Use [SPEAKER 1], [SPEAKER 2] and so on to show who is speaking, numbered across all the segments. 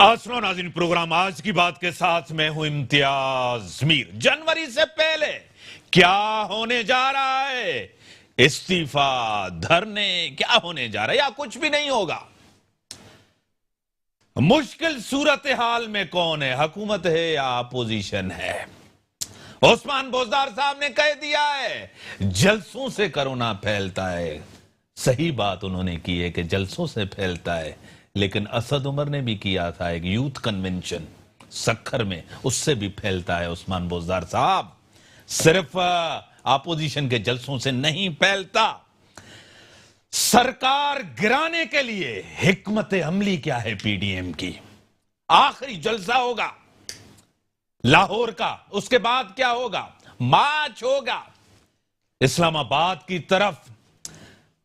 [SPEAKER 1] سنو ناظرین، پروگرام آج کی بات کے ساتھ میں ہوں امتیاز میر۔ جنوری سے پہلے کیا ہونے جا رہا ہے؟ استعفیٰ، دھرنے، کیا ہونے جا رہا ہے یا کچھ بھی نہیں ہوگا؟ مشکل صورتحال میں کون ہے؟ حکومت ہے یا اپوزیشن ہے؟ عثمان بوزدار صاحب نے کہہ دیا ہے جلسوں سے کرونا پھیلتا ہے۔ صحیح بات انہوں نے کی ہے کہ جلسوں سے پھیلتا ہے، لیکن اسد عمر نے بھی کیا تھا ایک یوتھ کنونشن سکھر میں، اس سے بھی پھیلتا ہے۔ عثمان بوزدار صاحب، صرف اپوزیشن کے جلسوں سے نہیں پھیلتا۔ سرکار گرانے کے لیے حکمت عملی کیا ہے پی ڈی ایم کی؟ آخری جلسہ ہوگا لاہور کا، اس کے بعد کیا ہوگا؟ مارچ ہوگا اسلام آباد کی طرف۔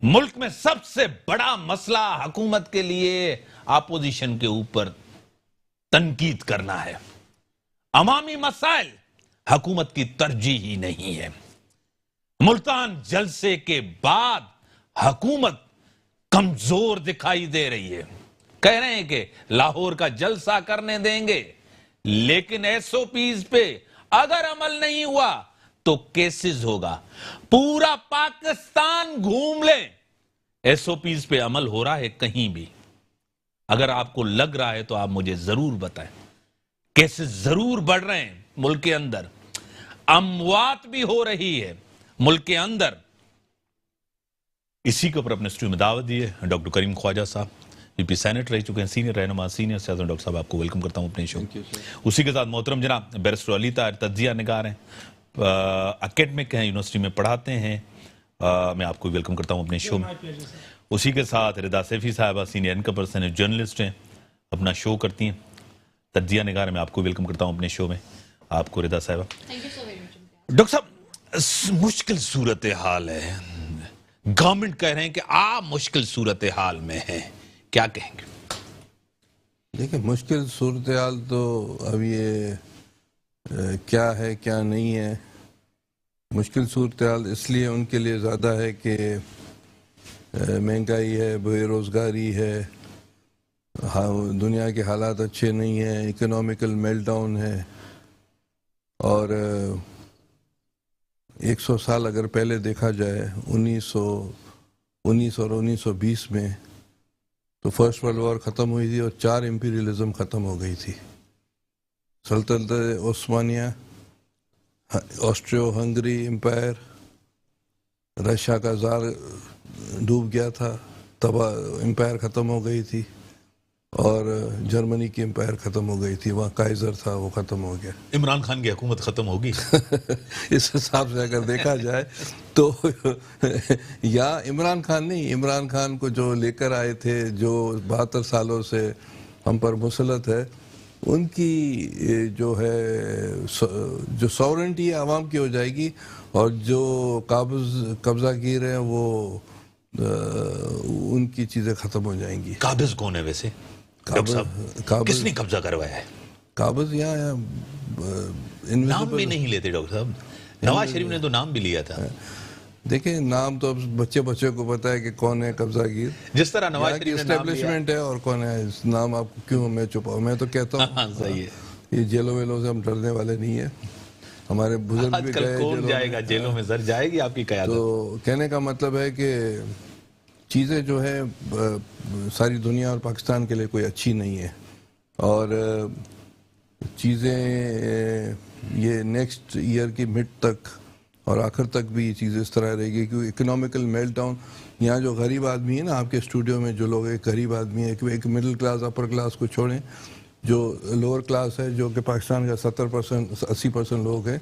[SPEAKER 1] ملک میں سب سے بڑا مسئلہ حکومت کے لیے اپوزیشن کے اوپر تنقید کرنا ہے۔ عوامی مسائل حکومت کی ترجیح ہی نہیں ہے۔ ملتان جلسے کے بعد حکومت کمزور دکھائی دے رہی ہے۔ کہہ رہے ہیں کہ لاہور کا جلسہ کرنے دیں گے، لیکن ایس او پیز پہ اگر عمل نہیں ہوا تو کیسز ہوگا۔ پورا پاکستان گھوم لیں، ایس او پیز پہ عمل ہو رہا ہے کہیں بھی؟ اگر آپ کو لگ رہا ہے تو آپ مجھے ضرور بتائیں۔ کیسز ضرور بڑھ رہے ہیں ملک کے اندر، اموات بھی ہو رہی ہے ملک کے اندر۔ اسی کے اوپر اپنے اسٹوڈیو میں دعوت دی ہے ڈاکٹر کریم خواجہ صاحب، پی پی سینٹ رہ چکے ہیں، سینئر رہنما، سینئر سیاست۔ ڈاکٹر صاحب آپ کو ویلکم کرتا ہوں اپنے شو۔ اسی کے ساتھ محترم جناب بیرسٹر علی طاہر، تجزیہ نگار ہیں، اکیڈمک ہیں، یونیورسٹی میں پڑھاتے ہیں، میں آپ کو ویلکم کرتا ہوں اپنے شو میں۔ اسی کے ساتھ ردا سیفی صاحبہ، سینئر انکر پرسن ہیں، جرنلسٹ ہیں، اپنا شو کرتی ہیں، تجزیہ نگار، میں آپ کو ویلکم کرتا ہوں اپنے شو میں، آپ کو ردا صاحبہ۔ ڈاکٹر صاحب، مشکل صورتحال ہے، گورنمنٹ کہہ رہے ہیں کہ آپ مشکل صورتحال میں ہیں، کیا کہیں گے؟
[SPEAKER 2] دیکھیں، مشکل صورتحال تو اب یہ کیا ہے کیا نہیں ہے۔ مشکل صورتحال اس لیے ان کے لیے زیادہ ہے کہ مہنگائی ہے، بے روزگاری ہے، دنیا کے حالات اچھے نہیں ہیں، اکنامیکل میلٹ ڈاؤن ہے، اور 100 سال اگر پہلے دیکھا جائے، 1919 اور 1920 میں تو فرسٹ ورلڈ وار ختم ہوئی تھی اور 4 امپیریلزم ختم ہو گئی تھی۔ سلطنت عثمانیہ، آسٹریو ہنگری امپائر، رشیا کا زار ڈوب گیا تھا، تباہ امپائر ختم ہو گئی تھی، اور جرمنی کی امپائر ختم ہو گئی تھی، وہاں کائزر تھا، وہ ختم ہو گیا۔
[SPEAKER 1] عمران خان کی حکومت ختم ہوگی؟
[SPEAKER 2] اس حساب سے اگر دیکھا جائے تو یا عمران خان نہیں، عمران خان کو جو لے کر آئے تھے، جو 72 سالوں سے ہم پر مسلط ہے، ان کی جو ہے جو سورنٹی عوام کی ہو جائے گی، اور جو قبضہ گیر ہیں وہ ان کی چیزیں ختم ہو جائیں گی۔
[SPEAKER 1] قابض کون ہے ویسے؟ کس نے قبضہ کروایا ہے؟
[SPEAKER 2] قابض یہاں
[SPEAKER 1] نام بھی نہیں لیتے ڈاکٹر صاحب، نواز شریف نے تو نام بھی لیا تھا۔
[SPEAKER 2] دیکھیں، نام تو اب بچے کو پتا ہے کہ کون ہے قبضہ گیر،
[SPEAKER 1] جس طرح نواز شریف نے نام لیا
[SPEAKER 2] اسٹیبلشمنٹ ہے، اور کون ہے اس نام آپ کو کیوں میں چھپاؤں؟ میں تو کہتا ہوں
[SPEAKER 1] صحیح ہے،
[SPEAKER 2] یہ جیلوں ویلوں سے ہم ڈرنے والے نہیں ہیں، ہمارے بزرگ
[SPEAKER 1] آج
[SPEAKER 2] بھی
[SPEAKER 1] کل
[SPEAKER 2] گئے
[SPEAKER 1] کون جائے گا جیلوں میں؟ سر جائے گی آپ کی قیادت؟
[SPEAKER 2] تو کہنے کا مطلب ہے کہ چیزیں جو ہے ساری دنیا اور پاکستان کے لیے کوئی اچھی نہیں ہے، اور چیزیں یہ نیکسٹ ایئر کی مڈ تک اور آخر تک بھی یہ چیزیں اس طرح رہے گی، کیونکہ اکنامیکل میلٹ ڈاؤن، یہاں جو غریب آدمی ہے نا، آپ کے اسٹوڈیو میں جو لوگ ایک غریب آدمی ہے، ایک مڈل کلاس اپر کلاس کو چھوڑیں، جو لوور کلاس ہے، جو کہ پاکستان کا 70% 80% لوگ ہیں،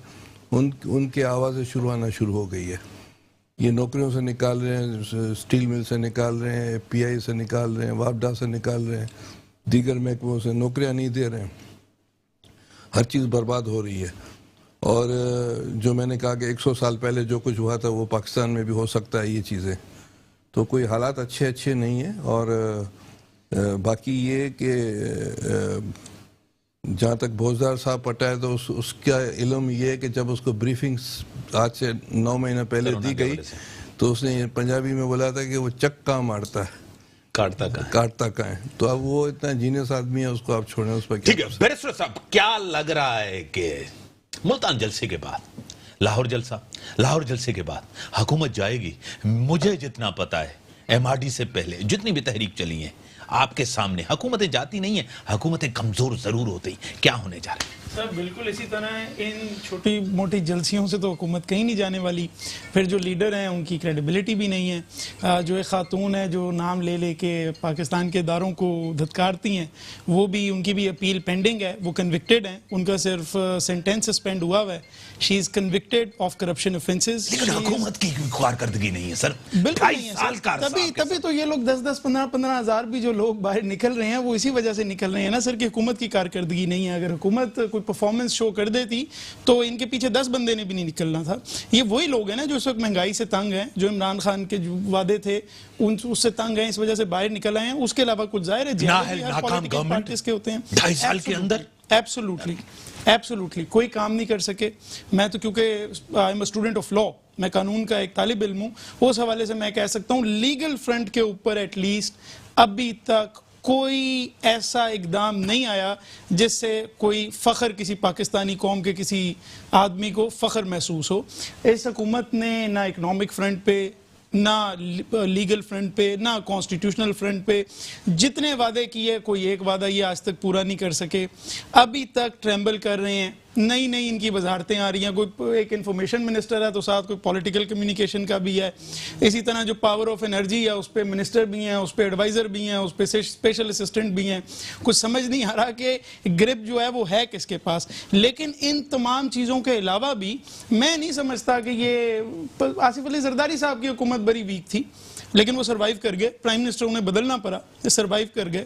[SPEAKER 2] ان کے آوازیں آنا شروع ہو گئی ہے۔ یہ نوکریوں سے نکال رہے ہیں، سٹیل مل سے نکال رہے ہیں، پی آئی سے نکال رہے ہیں، وابڈا سے نکال رہے ہیں، دیگر محکموں سے نوکریاں نہیں دے رہے ہیں، ہر چیز برباد ہو رہی ہے۔ اور جو میں نے کہا کہ 100 سال پہلے جو کچھ ہوا تھا وہ پاکستان میں بھی ہو سکتا ہے، یہ چیزیں تو کوئی حالات اچھے نہیں ہیں۔ اور باقی یہ کہ جہاں تک بوزدار صاحب پٹا ہے تو اس کا علم یہ ہے کہ جب اس کو بریفنگز آج سے 9 مہینہ پہلے دی گئی تو اس نے پنجابی میں بولا تھا کہ وہ چکا مارتا ہے،
[SPEAKER 1] کاٹتا کا ہے.
[SPEAKER 2] کاٹتا کا ہے. تو اب وہ اتنا جینیس آدمی ہے, اس کو آپ چھوڑیں, اس پر
[SPEAKER 1] ٹھیک ہے بیرسٹر صاحب, کیا لگ رہا ہے کہ ملتان جلسے کے بعد, لاہور جلسے کے بعد حکومت جائے گی؟ مجھے جتنا پتا ہے ایم آر ڈی سے پہلے جتنی بھی تحریک چلی ہیں آپ کے سامنے, حکومتیں جاتی نہیں ہیں, حکومتیں کمزور ضرور ہوتی ہیں. کیا ہونے جا رہا ہے؟
[SPEAKER 3] سر بالکل اسی طرح ہے, ان چھوٹی موٹی جلسیوں سے تو حکومت کہیں نہیں جانے والی. پھر جو لیڈر ہیں ان کی کریڈیبلٹی بھی نہیں ہے. جو ایک خاتون ہے جو نام لے لے کے پاکستان کے اداروں کو دھتکارتی ہیں, وہ بھی, ان کی بھی اپیل پینڈنگ ہے, وہ کنوکٹڈ ہیں, ان کا صرف سینٹینس سسپینڈ ہوا ہے. شی از کنوکٹڈ آف کرپشن افینسز.
[SPEAKER 1] لیکن حکومت کی کارکردگی نہیں ہے سر.
[SPEAKER 3] بالکل نہیں ہے. تبھی تو یہ لوگ 10 15 ہزار بھی جو لوگ باہر نکل رہے ہیں وہ اسی وجہ سے نکل رہے ہیں نا سر, کہ حکومت کی کارکردگی نہیں ہے. اگر حکومت کوئی پرفارمنس شو کر دیتی تو ان کے پیچھے 10 بندے نے بھی نہیں نکلنا تھا. یہ وہی لوگ ہیں نا جو اس وقت مہنگائی سے تنگ ہیں, جو عمران خان کے جو وعدے تھے اس سے تنگ ہیں, اس وجہ سے باہر نکل آئے ہیں. اس کے علاوہ کچھ ظاہر ہے
[SPEAKER 1] ناکام گورنمنٹ
[SPEAKER 3] کے ہوتے ہیں
[SPEAKER 1] 2.5 سال کے اندر.
[SPEAKER 3] ایبسولوٹلی کوئی کام نہیں کر سکے. میں تو کیونکہ I am a student of law, میں قانون کا ایک طالب علم ہوں, اس حوالے سے میں کہہ سکتا ہوں لیگل فرنٹ کے اوپر ایٹ لیسٹ ابھی تک کوئی ایسا اقدام نہیں آیا جس سے کوئی فخر کسی پاکستانی قوم کے کسی آدمی کو فخر محسوس ہو. اس حکومت نے نہ اکنامک فرنٹ پہ, نہ لیگل فرنٹ پہ, نہ کانسٹیٹیوشنل فرنٹ پہ جتنے وعدے کیے, کوئی ایک وعدہ یہ آج تک پورا نہیں کر سکے. ابھی تک ٹریمبل کر رہے ہیں, نئی ان کی وزارتیں آ رہی ہیں. کوئی ایک انفارمیشن منسٹر ہے تو ساتھ کوئی پولیٹیکل کمیونیکیشن کا بھی ہے. اسی طرح جو پاور آف انرجی ہے اس پہ منسٹر بھی ہیں, اس پہ ایڈوائزر بھی ہیں, اس پہ اسپیشل اسسٹنٹ بھی ہیں. کچھ سمجھ نہیں آ رہا کہ گرپ جو ہے وہ ہے کس کے پاس. لیکن ان تمام چیزوں کے علاوہ بھی میں نہیں سمجھتا کہ یہ آصف علی زرداری صاحب کی حکومت بڑی ویک تھی, لیکن وہ سروائیو کر گئے. پرائم منسٹر انہیں بدلنا پڑا, سروائیو کر گئے.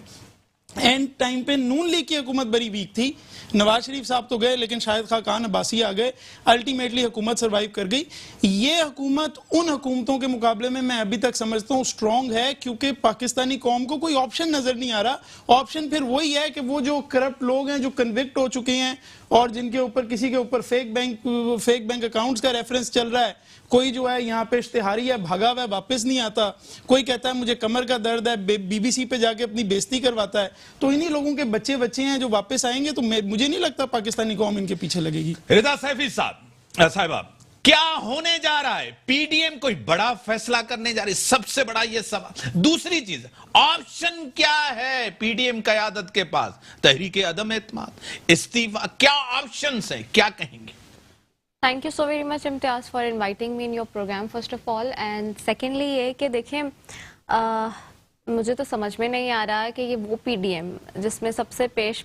[SPEAKER 3] اینڈ ٹائم پہ نون لیگ کی حکومت بڑی ویک تھی. نواز شریف صاحب تو گئے لیکن شاہد خاقان عباسی آ گئے, الٹیمیٹلی حکومت سروائیو کر گئی. یہ حکومت ان حکومتوں کے مقابلے میں ابھی تک سمجھتا ہوں اسٹرانگ ہے, کیونکہ پاکستانی قوم کو کوئی آپشن نظر نہیں آ رہا. آپشن پھر وہی ہے کہ وہ جو کرپٹ لوگ ہیں, جو کنوکٹ ہو چکے ہیں اور جن کے اوپر کسی کے اوپر فیک بینک اکاؤنٹس کا ریفرنس چل رہا ہے, کوئی جو ہے یہاں پہ اشتہاری ہے, بھاگا ہوا ہے, واپس نہیں آتا, کوئی کہتا ہے مجھے کمر کا درد ہے, بی بی سی پہ جا کے اپنی بےزتی کرواتا ہے. تو انہی لوگوں کے بچے ہیں جو واپس آئیں گے, تو مجھے نہیں لگتا پاکستانی قوم ان کے پیچھے لگے گی.
[SPEAKER 1] رضا سیفی صاحبہ, کیا ہونے جا رہا ہے؟ پی ڈی ایم کوئی بڑا فیصلہ کرنے جا رہی ہے؟ سب سے بڑا یہ سوال. دوسری چیز, آپشن کیا ہے پی ڈی ایم قیادت کے پاس؟ تحریک عدم اعتماد, استعفا, کیا آپشنز ہیں, کیا کہیں گے؟
[SPEAKER 4] Thank you so very much Imtiaz for inviting me in your program first of all, and secondly یہ کہ دیکھیں مجھے تو سمجھ میں نہیں آ رہا کہ یہ وہ پی ڈی ایم جس میں سب سے پیش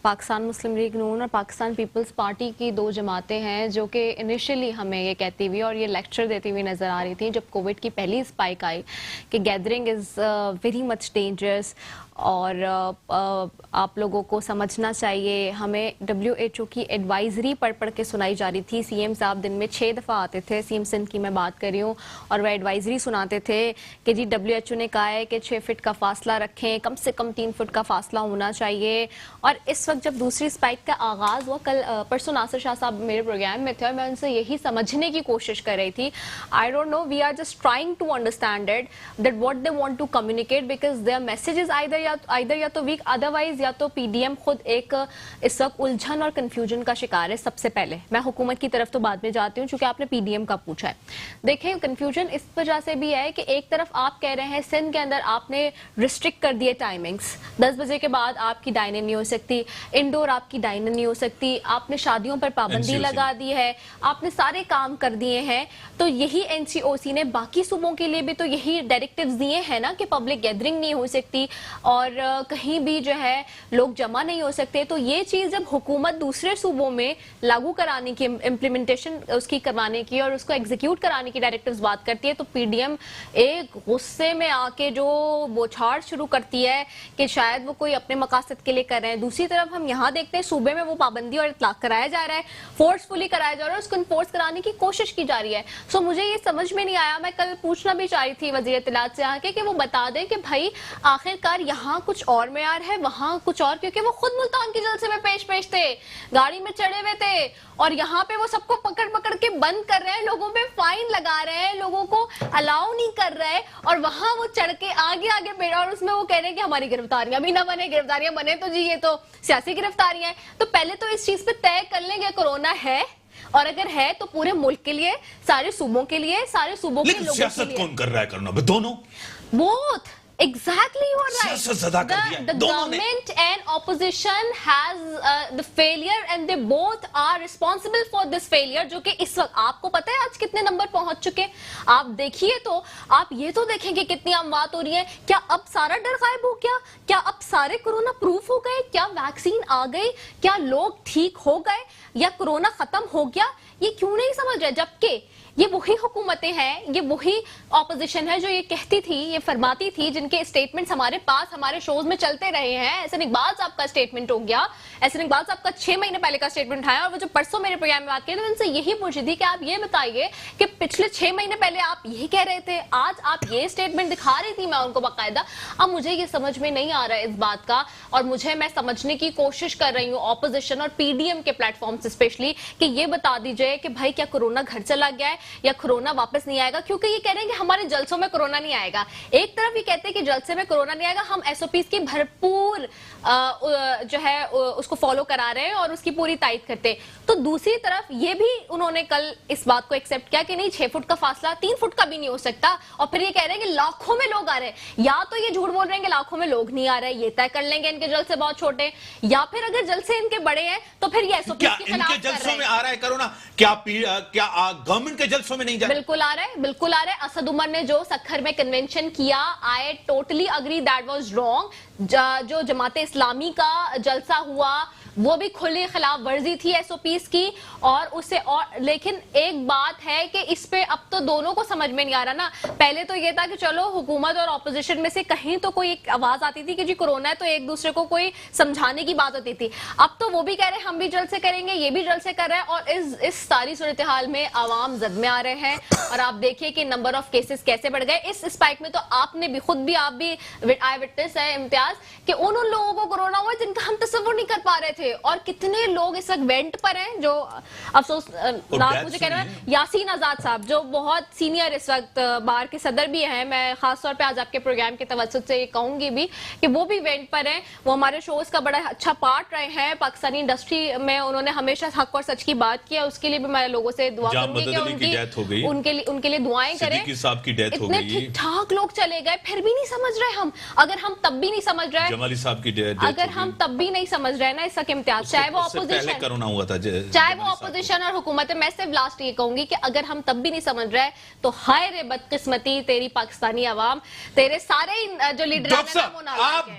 [SPEAKER 4] پاکستان مسلم لیگ نون اور پاکستان پیپلز پارٹی کی 2 جماعتیں ہیں جو کہ انیشلی ہمیں یہ کہتی ہوئی اور یہ لیکچر دیتی ہوئی نظر آ رہی تھیں جب کووڈ کی پہلی اسپائک آئی کہ gathering is very much dangerous, اور آپ لوگوں کو سمجھنا چاہیے. ہمیں WHO کی ایڈوائزری پڑھ کے سنائی جا رہی تھی. سی ایم صاحب دن میں 6 دفعہ آتے تھے, سی ایم سندھ کی میں بات کر رہی ہوں, اور وہ ایڈوائزری سناتے تھے کہ جی WHO نے کہا ہے کہ 6 فٹ کا فاصلہ رکھیں, کم سے کم 3 فٹ کا فاصلہ ہونا چاہیے. اور اس وقت جب دوسری اسپائک کا آغاز ہوا, کل پرسوں ناصر شاہ صاحب میرے پروگرام میں تھے اور میں ان سے یہی سمجھنے کی کوشش کر رہی تھی. I don't know, we are just trying to understand it, that what they want to communicate, because their message is either یا تو ویک, ادروائز یا تو پی ڈی ایم خود ایک اس وقت الجھن اور کنفیوژن کا شکار ہے. سب سے پہلے میں حکومت کی طرف تو بعد میں جاتی ہوں چونکہ آپ نے پی ڈی ایم کا پوچھا ہے. دیکھیں کنفیوژن اس وجہ سے بھی ہے کہ ایک طرف آپ کہہ رہے ہیں سندھ کے اندر آپ نے ریسٹرکٹ کر دیے ٹائمنگز, 10 بجے کے بعد آپ کی ڈائننگ نہیں ہو سکتی, انڈور آپ کی ڈائننگ نہیں ہو سکتی, آپ نے شادیوں پر پابندی لگا دی ہے, آپ نے سارے کام کر دیے ہیں. تو یہی NCOC نے باقی صوبوں کے لیے بھی تو یہی ڈائریکٹیوز دیے ہیں نا کہ پبلک گیدرنگ نہیں ہو سکتی اور کہیں بھی جو ہے لوگ جمع نہیں ہو سکتے. تو یہ چیز جب حکومت دوسرے صوبوں میں لاگو کرانے کی, امپلیمنٹیشن اس کی کروانے کی اور اس کو ایگزیکیوٹ کرانے کی ڈائریکٹیوز بات کرتی ہے, تو پی ڈی ایم ایک غصے میں آ کے جو بوچھاڑ شروع کرتی ہے کہ شاید وہ کوئی اپنے مقاصد وقت کے لیے کر رہے ہیں, دوسری طرف ہم یہاں دیکھتے ہیں صوبے میں وہ پابندی اور اطلاق کرایا جا رہا ہے, فورسفلی کرایا جا رہا ہے, اس کو انفورس کرانے کی کوشش کی جا رہی ہے. سو مجھے یہ سمجھ میں نہیں آیا, میں کل پوچھنا بھی چاہ رہی تھی وزیر اطلاعات سے آ کے کہ وہ بتا دیں کہ بھائی آخر کار یہاں کچھ اور معیار ہے, وہاں کچھ اور, کیونکہ وہ خود ملتان کے جلسے میں پیش تھے, گاڑی میں چڑھے ہوئے تھے, اور یہاں پہ وہ سب کو پکڑ کے بند کر رہے ہیں, لوگوں پہ فائن لگا رہے ہیں, لوگوں کو الاؤ نہیں کر رہے, اور وہاں وہ چڑھ کے آگے بیٹھا, اور اس میں وہ کہہ رہے ہیں کہ ہماری گرفتاریاں بھی نہ بنے, گرفتاریاں بنے تو جی یہ تو سیاسی گرفتاریاں ہیں. تو پہلے تو اس چیز پہ طے کر لیں کہ کورونا ہے, اور اگر ہے تو پورے ملک کے لیے, سارے صوبوں کے لیے, سارے صوبوں کے
[SPEAKER 1] لیکن
[SPEAKER 4] لوگوں کے
[SPEAKER 1] سیاست
[SPEAKER 4] لیے.
[SPEAKER 1] کون کر رہا ہے کرونا پہ؟ دونوں.
[SPEAKER 4] Both. Exactly, you are right.
[SPEAKER 1] سیاست زدہ کر دیا ہے
[SPEAKER 4] The
[SPEAKER 1] دونوں نے.
[SPEAKER 4] government and opposition has the failure, and they both are responsible for this failure. جو کہ اس وقت آپ کو پتا ہے آج کتنے نمبر پہنچ چکے, آپ دیکھیے تو, آپ یہ تو دیکھیں کہ کتنی اموات ہو رہی ہیں. کیا اب سارا ڈر غائب ہو گیا؟ کیا اب سارے کورونا پروف ہو گئے؟ کیا ویکسین آ گئی؟ کیا لوگ ٹھیک ہو گئے؟ یا کورونا ختم ہو گیا؟ یہ کیوں نہیں سمجھ رہے؟ جبکہ یہ وہی حکومتیں ہیں, یہ وہی اپوزیشن ہے جو یہ کہتی تھی, یہ فرماتی تھی, جن کے اسٹیٹمنٹس ہمارے پاس ہمارے شوز میں چلتے رہے ہیں. احسن اقبال صاحب کا اسٹیٹمنٹ ہو گیا, احسن اقبال صاحب کا 6 مہینے پہلے کا اسٹیٹمنٹ اٹھایا, اور وہ جو پرسوں میرے پروگرام میں بات کی تو ان سے یہی پوچھی تھی کہ آپ یہ بتائیے کہ پچھلے 6 مہینے پہلے آپ یہی کہہ رہے تھے, آج آپ یہ اسٹیٹمنٹ دکھا رہی تھی میں ان کو باقاعدہ. اب مجھے یہ سمجھ میں نہیں آ رہا ہے اس بات کا, اور میں سمجھنے کی کوشش کر رہی ہوں اپوزیشن اور پی ڈی ایم کے پلیٹ فارم سے اسپیشلی, کہ یہ بتا دیجئے کہ بھائی کیا کورونا گھر چلا گیا ہے یا کورونا واپس نہیں آئے گا. کیونکہ یہ کہہ رہے ہیں کہ ہمارے جلسوں میں کورونا نہیں آئے گا. ایک طرف یہ کہتے ہیں کہ جلسے میں کورونا نہیں آئے گا, ہم ایس او پیز کی بھرپور جو ہے اس کو فالو کرا رہے ہیں اور اس کی پوری تائید کرتے ہیں. تو دوسری طرف یہ بھی انہوں نے کل اس بات کو ایکسپٹ کیا کہ نہیں 6 فٹ کا فاصلہ 3 فٹ کا بھی نہیں ہو سکتا, اور پھر یہ کہہ رہے ہیں کہ لاکھوں میں لوگ آ رہے ہیں. یا تو یہ جھوٹ بول رہے ہیں کہ لاکھوں میں لوگ نہیں آ رہے, یہ طے کر لیں گے ان کے جلسے بہت چھوٹے, یا پھر اگر جلسے ان کے بڑے ہیں تو پھر یہ ایس او پیز کے خلاف کر رہے ہیں.
[SPEAKER 1] ان کے جلسوں میں آ رہا ہے کرونا؟ کیا گورنمنٹ کے جلسوں میں نہیں جا رہا؟
[SPEAKER 4] بالکل آ رہا ہے, بالکل آ رہا ہے. اسد عمر نے جو سکھر میں کنونشن کیا, I totally agree that was wrong. جو جماعت اسلامی کا جلسہ ہوا وہ بھی کھلی خلاف ورزی تھی ایس او پیز کی, اور اسے اور لیکن ایک بات ہے کہ اس پہ اب تو دونوں کو سمجھ میں نہیں آ رہا نا. پہلے تو یہ تھا کہ چلو حکومت اور اپوزیشن میں سے کہیں تو کوئی ایک آواز آتی تھی کہ جی کورونا ہے, تو ایک دوسرے کو کوئی سمجھانے کی بات ہوتی تھی. اب تو وہ بھی کہہ رہے ہیں ہم بھی جلسے کریں گے, یہ بھی جلسے کر رہے ہیں, اور اس ساری صورتحال میں عوام زد میں آ رہے ہیں. اور آپ دیکھیے کہ نمبر آف کیسز کیسے بڑھ گئے اس اسپائک میں. تو آپ نے بھی خود بھی, آپ بھی آئی وٹنس ہے امتیاز, کہ ان لوگوں کو کورونا ہوا جن کا ہم تصور نہیں کر پا رہے تھے, اور کتنے لوگ اس وقت وینٹ پر ہیں. جو افسوس مجھے کہنا ہے یاسین آزاد صاحب جو بہت سینئر اس وقت بار کے صدر بھی ہیں, میں خاص طور پہ آج آپ کے پروگرام کے توسط سے یہ کہوں گی بھی کہ وہ بھی وینٹ پر ہیں. وہ ہمارے شوز کا بڑا اچھا پارٹ رہے ہیں پاکستانی انڈسٹری میں, انہوں نے ہمیشہ حق اور سچ کی بات کی ہے. اس کے لیے بھی میں لوگوں سے دعا کروں گی کہ ان کے لیے دعائیں کریں. اتنے ٹھیک ٹھاک لوگ چلے گئے پھر بھی نہیں سمجھ رہے ہم, اگر ہم تب بھی نہیں سمجھ رہے,
[SPEAKER 1] جمالی صاحب کی ڈیتھ,
[SPEAKER 4] اگر ہم تب بھی نہیں سمجھ رہے نا اس کا امتیاز, چاہے وہ اپوزیشن اور حکومت. میں صرف لاسٹ یہ کہوں گی کہ اگر ہم تب بھی نہیں سمجھ رہے تو ہائے رے بدقسمتی تیری پاکستانی عوام, تیرے سارے جو لیڈر
[SPEAKER 1] آپ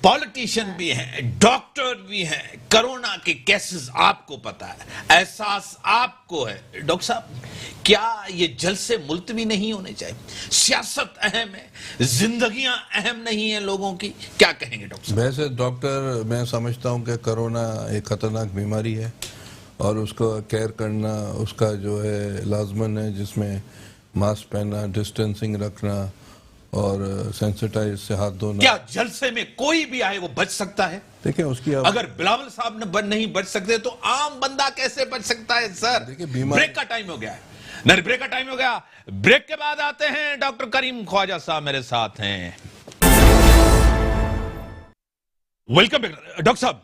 [SPEAKER 1] پالیٹیشین بھی ہیں, ڈاکٹر بھی ہیں, کرونا کے کیسز آپ کو پتا ہے, احساس آپ کو ہے. ڈاکٹر صاحب کیا یہ جلسے ملتوی نہیں ہونے چاہیے؟ سیاست اہم ہے, زندگیاں اہم نہیں ہیں لوگوں کی, کیا کہیں گے ڈاکٹر صاحب؟
[SPEAKER 2] ویسے ڈاکٹر میں سمجھتا ہوں کہ کرونا ایک خطرناک بیماری ہے, اور اس کو کیئر کرنا اس کا جو ہے لازمن ہے, جس میں ماسک پہننا, ڈسٹینسنگ رکھنا, اور سینسیٹائز سے ہاتھ دھونا.
[SPEAKER 1] کیا جلسے میں کوئی بھی آئے وہ بچ سکتا ہے؟
[SPEAKER 2] دیکھیں اس کی
[SPEAKER 1] اگر بلاول صاحب نے نہیں بچ سکتے تو عام بندہ کیسے بچ سکتا ہے؟ سر بریک کا ٹائم ہو گیا ہے, بریک کا ٹائم ہو گیا. بریک کے بعد آتے ہیں ڈاکٹر کریم خواجہ صاحب میرے ساتھ ہیں. ویلکم بیک ڈاکٹر صاحب.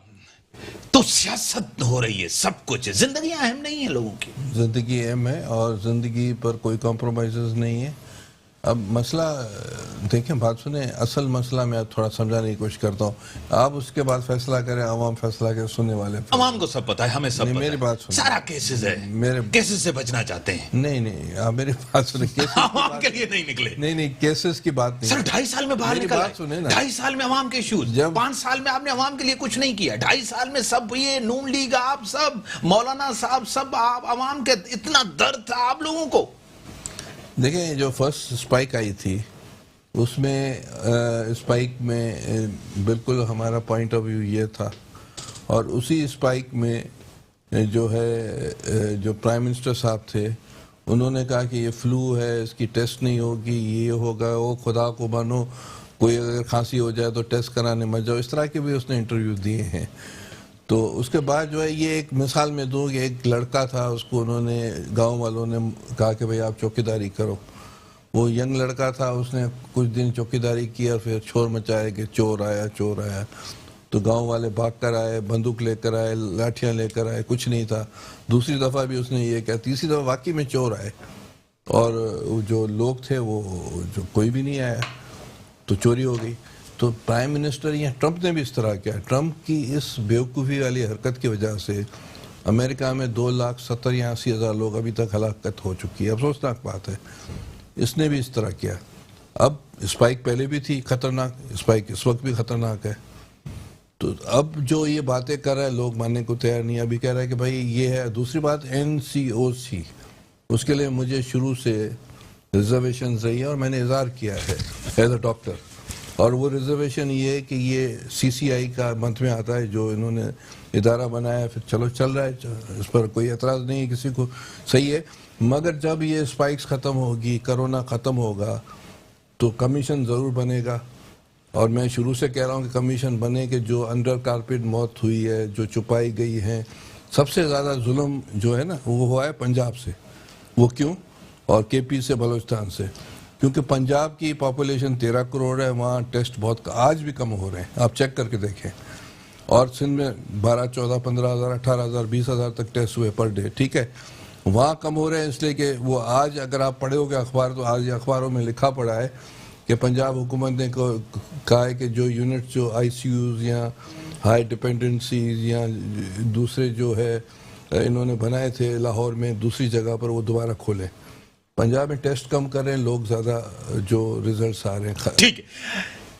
[SPEAKER 1] تو سیاست ہو رہی ہے, سب کچھ ہے, زندگیاں اہم نہیں ہیں لوگوں کی.
[SPEAKER 2] زندگی اہم ہے, اور زندگی پر کوئی کمپرومائزز نہیں ہے. اب مسئلہ دیکھیں, بات سنیں, اصل مسئلہ میں تھوڑا سمجھانے کی کوشش کرتا ہوں, آپ اس کے بعد فیصلہ کریں, عوام فیصلہ کریں, سننے والے.
[SPEAKER 1] عوام کو سب پتا ہے, ہمیں سب پتا ہے.
[SPEAKER 2] میری بات سنیں,
[SPEAKER 1] سارا کیسز ہے, کیسز سے بچنا چاہتے ہیں.
[SPEAKER 2] نہیں آپ میری بات سنیں.
[SPEAKER 1] عوام کے لیے نہیں نکلے.
[SPEAKER 2] نہیں کیسز کی بات نہیں.
[SPEAKER 1] سر 2.5 سال میں باہر نکل آئے, 2.5 سال میں عوام کے ایشوز, 5 سال میں آپ نے عوام کے لیے کچھ نہیں کیا, 2.5 سال میں سب یہ نون لیگ, آپ سب مولانا صاحب, سب عوام کے اتنا درد تھا آپ لوگوں کو.
[SPEAKER 2] دیکھیں جو فرسٹ سپائک آئی تھی اس میں اسپائک میں بالکل ہمارا پوائنٹ آف ویو یہ تھا، اور اسی اسپائک میں جو ہے جو پرائم منسٹر صاحب تھے انہوں نے کہا کہ یہ فلو ہے، اس کی ٹیسٹ نہیں ہوگی، یہ ہوگا، وہ خدا کو مانو کوئی اگر کھانسی ہو جائے تو ٹیسٹ کرانے مت جاؤ، اس طرح کے بھی اس نے انٹرویو دیے ہیں۔ تو اس کے بعد جو ہے یہ ایک مثال میں دوں کہ ایک لڑکا تھا، اس کو انہوں نے گاؤں والوں نے کہا کہ بھئی آپ چوکیداری کرو، وہ ینگ لڑکا تھا، اس نے کچھ دن چوکیداری کی اور پھر شور مچایا کہ چور آیا چور آیا، تو گاؤں والے بھاگ کر آئے، بندوق لے کر آئے، لاٹھیاں لے کر آئے، کچھ نہیں تھا۔ دوسری دفعہ بھی اس نے یہ کہا، تیسری دفعہ واقعی میں چور آئے اور جو لوگ تھے وہ جو کوئی بھی نہیں آیا، تو چوری ہو گئی۔ تو پرائم منسٹر یا ٹرمپ نے بھی اس طرح کیا، ٹرمپ کی اس بیوقوفی والی حرکت کی وجہ سے امریکہ میں 2,70,000 یا 80,000 لوگ ابھی تک ہلاکت ہو چکی ہے، افسوسناک بات ہے۔ اس نے بھی اس طرح کیا۔ اب اسپائک پہلے بھی تھی خطرناک، اسپائک اس وقت بھی خطرناک ہے۔ تو اب جو یہ باتیں کر رہا ہے لوگ ماننے کو تیار نہیں، ابھی کہہ رہا ہے کہ بھائی یہ ہے۔ دوسری بات NCOC، اس کے لیے مجھے شروع سے ریزرویشنز رہی ہے اور میں نے اظہار کیا ہے ایز اے ڈاکٹر، اور وہ ریزرویشن یہ ہے کہ یہ CCI کا منتھ میں آتا ہے جو انہوں نے ادارہ بنایا، پھر چلو چل رہا ہے، اس پر کوئی اعتراض نہیں ہے کسی کو، صحیح ہے۔ مگر جب یہ اسپائکس ختم ہوگی، کرونا ختم ہوگا، تو کمیشن ضرور بنے گا، اور میں شروع سے کہہ رہا ہوں کہ کمیشن بنے کہ جو انڈر کارپیٹ موت ہوئی ہے، جو چھپائی گئی ہے، سب سے زیادہ ظلم جو ہے نا وہ ہوا ہے پنجاب سے۔ وہ کیوں؟ اور KP سے، بلوچستان سے، کیونکہ پنجاب کی پاپولیشن 13 کروڑ ہے، وہاں ٹیسٹ بہت آج بھی کم ہو رہے ہیں، آپ چیک کر کے دیکھیں۔ اور سندھ میں 12, 14, 15,000, 18,000, 20,000 تک ٹیسٹ ہوئے پر ڈے، ٹھیک ہے۔ وہاں کم ہو رہے ہیں اس لیے کہ وہ آج اگر آپ پڑھے ہو گے اخبار، تو آج اخباروں میں لکھا پڑا ہے کہ پنجاب حکومت نے کہا ہے کہ جو یونٹ جو ICUs یا ہائی ڈپینڈنسیز یا دوسرے جو ہے انہوں نے بنائے تھے لاہور میں دوسری جگہ پر، وہ دوبارہ کھولیں۔ پنجاب میں ٹیسٹ کم کر رہے ہیں لوگ، زیادہ جو ریزلٹس آ رہے ہیں۔
[SPEAKER 1] ٹھیک ہے،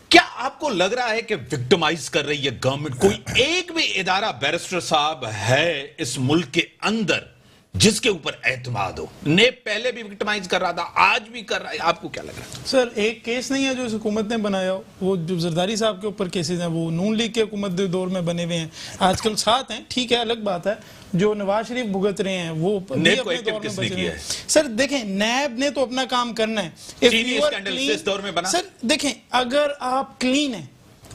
[SPEAKER 1] کیا آپ کو لگ رہا ہے کہ وکٹمائز کر رہی ہے گورنمنٹ؟ کوئی ایک بھی ادارہ بیرسٹر صاحب ہے اس ملک کے اندر جس کے اوپر اعتماد ہو؟ نیب پہلے بھی وکٹمائز کر رہا تھا، آج بھی کر رہا ہے، آپ کو کیا لگ رہا ہے؟
[SPEAKER 3] سر ایک کیس نہیں ہے جو اس حکومت نے بنایا ہو، وہ جو زرداری صاحب کے اوپر کیسز ہیں وہ نون لیگ کے حکومت دور میں بنے ہوئے ہیں، آج کل ساتھ ہیں، ٹھیک ہے، الگ بات ہے۔ جو نواز شریف بھگت رہے ہیں وہ
[SPEAKER 1] نیب کو ایکٹیو کس نے کیا ہے؟
[SPEAKER 3] سر دیکھیں، نیب نے تو اپنا کام کرنا ہے۔
[SPEAKER 1] چینی اسکینڈل سے اس دور میں بنا۔
[SPEAKER 3] سر دیکھیں، اگر آپ کلین ہیں،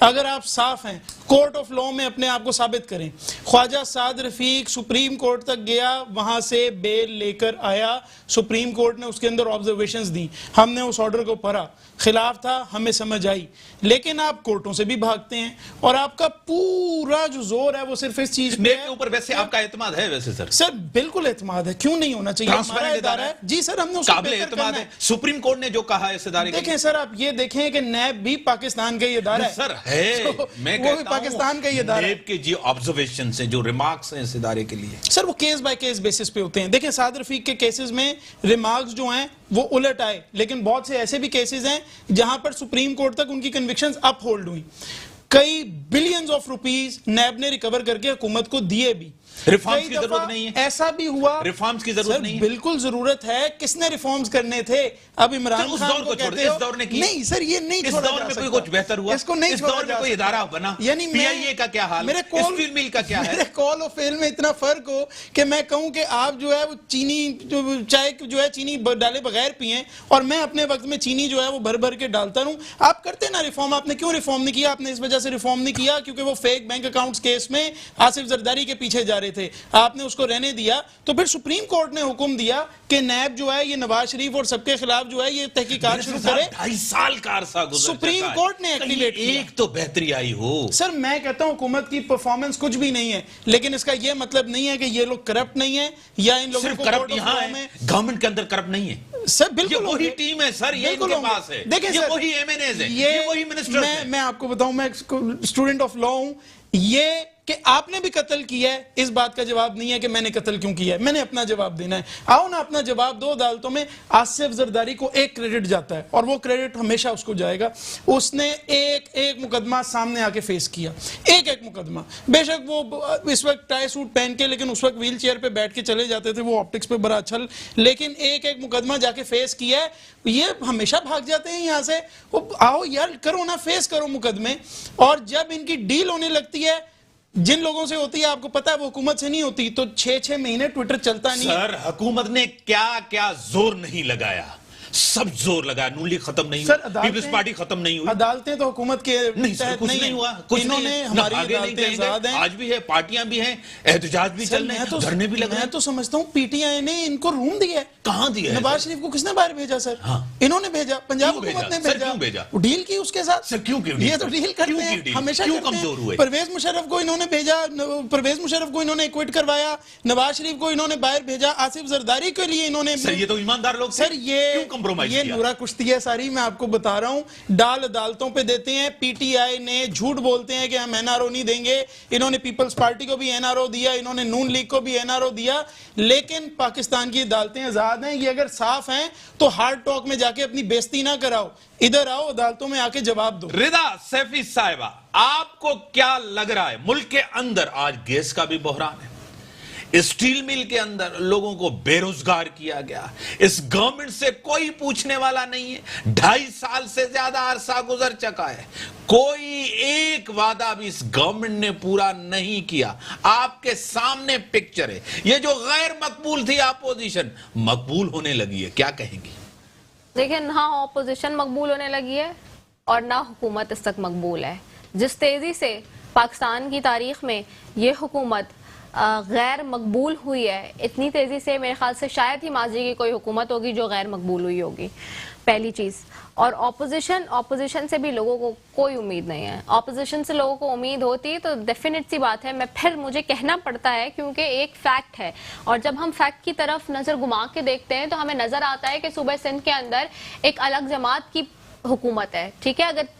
[SPEAKER 3] اگر آپ صاف ہیں، کورٹ آف لاء میں اپنے آپ کو ثابت کریں۔ خواجہ سعد رفیق سپریم کورٹ تک گیا، وہاں سے بیل لے کر آیا، سپریم کورٹ نے اس کے اندر آبزرویشنز دی، ہم نے اس آرڈر کو پڑھا، خلاف تھا، ہمیں سمجھ آئی، لیکن آپ کورٹوں سے بھی بھاگتے ہیں، اور آپ کا پورا جو زور ہے وہ صرف اس چیز پہ
[SPEAKER 1] نیب کے اوپر ویسے آپ کا اعتماد ہے؟ ویسے
[SPEAKER 3] سر بالکل اعتماد ہے، کیوں نہیں ہونا چاہیے؟ ہمارا ادارہ ہے جی سر، ہم نے اس کو
[SPEAKER 1] قابل اعتماد ہے۔ سپریم کورٹ نے جو کہا ہے اس ادارے کے،
[SPEAKER 3] دیکھیں سر آپ یہ دیکھیں کہ نیب بھی پاکستان کا ہی ادارہ ہے
[SPEAKER 1] سر ہے، میں
[SPEAKER 3] وہ بھی پاکستان کا ہی ادارہ ہے۔
[SPEAKER 1] نیب کے جو آبزرویشنز ہیں، جو ریمارکس ہیں اس ادارے کے لیے،
[SPEAKER 3] سر وہ کیس بائی کیس بیسس پہ ہوتے ہیں۔ دیکھیں سعد رفیق کے کیسز میں ریمارکس جو ہیں وہ الٹ آئے، لیکن بہت سے ایسے بھی کیسز ہیں جہاں پر سپریم کورٹ تک ان کی کنوکشنز اپ ہولڈ ہوئی، کئی بلینز آف روپیز نیب نے ریکور کر کے حکومت کو دیے بھی۔
[SPEAKER 1] ریفارمز کی ضرورت نہیں ہے؟
[SPEAKER 3] ایسا بھی ہوا،
[SPEAKER 1] ریفارمز کی ضرورت نہیں ہے؟
[SPEAKER 3] بالکل ضرورت ہے۔ کس نے ریفارمز کرنے تھے؟ اب عمران خان کو کہتے ہو،
[SPEAKER 1] اس دور نے کی؟
[SPEAKER 3] نہیں سر یہ نہیں چھوڑا جا سکتا۔
[SPEAKER 1] اس دور میں کوئی کچھ بہتر ہوا؟
[SPEAKER 3] اس کو نہیں چھوڑا جا سکتا۔
[SPEAKER 1] اس دور میں کوئی ادارہ بنا؟
[SPEAKER 3] یعنی
[SPEAKER 1] PIA کا کیا حال؟ اسٹیل مل کا کیا ہے؟
[SPEAKER 3] میرے کال اور فیل میں اتنا فرق ہو کہ میں کہوں کہ آپ جو ہے وہ چینی چائے جو ہے چینی ڈالے بغیر پئیں، اور میں اپنے وقت میں چینی جو ہے وہ بھر بھر کے ڈالتا رہوں۔ آپ کرتے نا ریفارم، آپ نے کیوں ریفارم نہیں کیا؟ آپ نے اس وجہ سے ریفارم نہیں کیا کیونکہ وہ فیک بینک اکاؤنٹس کیس میں آصف زرداری کے پیچھے جا رہے تھے، آپ نے اس کو رہنے دیا۔ تو پھر سپریم کورٹ نے حکم دیا کہ نیب جو ہے یہ نواز شریف اور سب کے خلاف جو ہے یہ تحقیقات شروع کرے۔
[SPEAKER 1] 2.5 سال کا عرصہ گزر چکا ہے،
[SPEAKER 3] سپریم کورٹ نے ایکٹیویٹ کیا۔
[SPEAKER 1] ایک تو بہتری آئی ہو؟
[SPEAKER 3] سر میں کہتا ہوں حکومت کی پرفارمنس کچھ بھی نہیں ہے، لیکن اس کا یہ مطلب نہیں ہے کہ یہ لوگ کرپٹ نہیں ہیں یا ان لوگوں
[SPEAKER 1] صرف
[SPEAKER 3] کو
[SPEAKER 1] کرپٹ یہاں ہے، گورنمنٹ کے اندر کرپٹ نہیں ہے
[SPEAKER 3] سر بالکل
[SPEAKER 1] یہ وہی ٹیم ہے سر، یہ ان کے پاس ہے، یہ وہی MNAs ہے، یہ وہی منسٹرز ہیں۔
[SPEAKER 3] میں آپ کو بتاؤں، میں اسٹوڈنٹ آف لاء ہوں، یہ کہ آپ نے بھی قتل کیا ہے، اس بات کا جواب نہیں ہے کہ میں نے قتل کیوں کیا ہے، میں نے اپنا جواب دینا ہے. آؤ نا اپنا جواب دو. عدالتوں میں آصف زرداری کو ایک کریڈٹ جاتا ہے اور وہ کریڈٹ ہمیشہ اس کو جائے گا. اس نے ایک مقدمہ سامنے آ کے فیس کیا، ایک مقدمہ. بے شک وہ اس وقت ٹائی سوٹ پہن کے، لیکن اس وقت ویل چیئر پہ بیٹھ کے چلے جاتے تھے، وہ آپٹکس پہ بڑا اچھل، لیکن ایک مقدمہ جا کے فیس کیا ہے. یہ ہمیشہ بھاگ جاتے ہیں یہاں سے. آؤ یار کرو نا، فیس کرو مقدمے. اور جب ان کی ڈیل ہونے لگتی ہے جن لوگوں سے ہوتی ہے، آپ کو پتا ہے وہ حکومت سے نہیں ہوتی، تو 6 مہینے ٹویٹر چلتا نہیں.
[SPEAKER 1] سر حکومت نے کیا زور نہیں لگایا، سب زور لگایا. نون لیگ ختم نہیں
[SPEAKER 3] سر
[SPEAKER 1] ہوئی، پیپلز پارٹی ختم نہیں ہوئی.
[SPEAKER 3] عدالتیں تو حکومت کے تحت
[SPEAKER 1] کچھ نہیں ہوا، کچھ
[SPEAKER 3] انہوں نے ہماری عدالتیں آزاد ہیں.
[SPEAKER 1] آج بھی ہے، پارٹیاں بھی ہیں، احتجاج بھی چل رہے ہیں، دھرنے بھی لگ رہے ہیں.
[SPEAKER 3] میں تو سمجھتا ہوں پی ٹی آئی نے ان کو روم دیا ہے.
[SPEAKER 1] کہاں دیا ہے؟
[SPEAKER 3] نواز شریف کو کس نے باہر بھیجا سر؟ انہوں نے بھیجا، پنجاب حکومت نے بھیجا. ڈیل کی اس کے ساتھ.
[SPEAKER 1] سر کیوں
[SPEAKER 3] یہ تو ڈیل کرتے ہیں ہمیشہ.
[SPEAKER 1] کیوں کمزور ہوئے؟
[SPEAKER 3] پرویز مشرف کو انہوں نے بھیجا، پرویز مشرف کو انہوں نے ایکوئٹ کروایا، نواز شریف کو انہوں نے باہر بھیجا، آصف زرداری کے لیے انہوں نے.
[SPEAKER 1] سر یہ تو ایماندار لوگ
[SPEAKER 3] سر یہ
[SPEAKER 1] کمپرومائز
[SPEAKER 3] یہ نورا کشتی ہے ساری. میں آپ کو بتا رہا ہوں، ڈال عدالتوں پہ دیتے ہیں. پی ٹی آئی نے جھوٹ بولتے ہیں کہ ہم این آر او نہیں دیں گے. انہوں نے پیپلز پارٹی کو بھی این آر او دیا، انہوں نے نون لیگ کو بھی این آر او دیا. لیکن پاکستان کی عدالتیں آزاد ہیں. یہ اگر صاف ہیں تو ہارڈ ٹاک میں جا کے اپنی بےزتی نہ کراؤ، ادھر آؤ عدالتوں میں آ کے جواب دو.
[SPEAKER 1] رضا سیفی صاحبہ، آپ کو کیا لگ رہا ہے؟ ملک کے اندر آج گیس کا بھی بحران ہے، اسٹیل مل کے اندر لوگوں کو بے روزگار کیا گیا، اس گورنمنٹ سے کوئی پوچھنے والا نہیں ہے. 2.5 سال سے زیادہ عرصہ گزر چکا ہے، کوئی ایک وعدہ بھی اس گورنمنٹ نے پورا نہیں کیا. آپ کے سامنے پکچر ہے. یہ جو غیر مقبول تھی اپوزیشن، مقبول ہونے لگی ہے، کیا کہیں گی؟
[SPEAKER 4] دیکھیں، نہ اپوزیشن مقبول ہونے لگی ہے اور نہ حکومت اس تک مقبول ہے. جس تیزی سے پاکستان کی تاریخ میں یہ حکومت غیر مقبول ہوئی ہے، اتنی تیزی سے میرے خیال سے شاید ہی ماضی کی کوئی حکومت ہوگی جو غیر مقبول ہوئی ہوگی، پہلی چیز. اور اپوزیشن سے بھی لوگوں کو کوئی امید نہیں ہے. اپوزیشن سے لوگوں کو امید ہوتی تو ڈیفینیٹ سی بات ہے، مجھے کہنا پڑتا ہے کیونکہ ایک فیکٹ ہے، اور جب ہم فیکٹ کی طرف نظر گھما کے دیکھتے ہیں تو ہمیں نظر آتا ہے کہ صوبہ سندھ کے اندر ایک الگ جماعت کی حکومت ہے. ٹھیک ہے، اگر